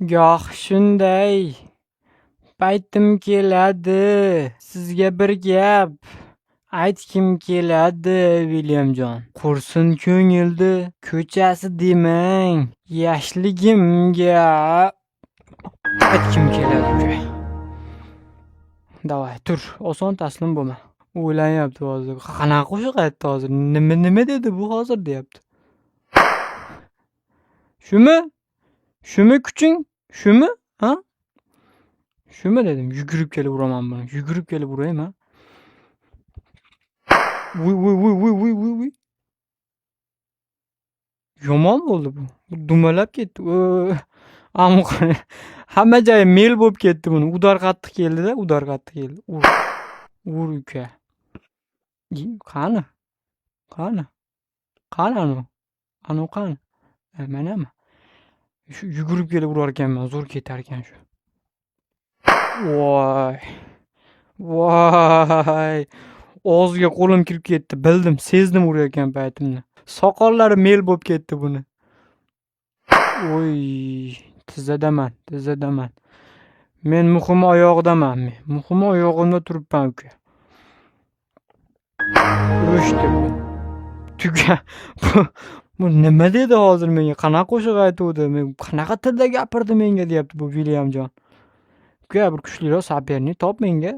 Goh shunday paytim keladi, sizga bir gap aytgim keladi, Vilyamjon. Qursin ko'ngilni ko'chasi demang, yoshligimga aytgim keladi uka. Davay, tur, oson taslim bo'lma. O'ylanyapti hozir. Qanaqa qo'shiq aytdi hozir? Nima dedi bu hozir deyapti. Shumi kuching? Shumi? Ha? Shumi dedim. Yugurib kelib uraman buni. Yugurib kelib uraymi, ha? Vuy. Yomon bo'ldi bu. Dumalab ketdi. Ammo hamma joyi mel bo'lib ketdi buni. Udar qattiq keldi-da, udar qattiq keldi. Ur uka. Qani? Qani anu? Anu qani? Manami? Shu yugurib kelib urar ekanman, zo'r ketar ekan shu. Voy. Og'ziga qo'lim kirib ketdi. Bildim, sezdim urayotgan paytimni. Soqollari mel bo'lib ketdi buni. Oy, tizzadaman. Men muhimi oyog'idaman. Muhimi oyog'imda turibman uka. Urishdi. Tuga. Bu nima dedi hozir menga? Qanaqa qo'shiq aytuvdi? Men qanaqa tilda gapirdi menga deyapti bu Vilyamjon. Uka, bir kuchliroq saperni top menga.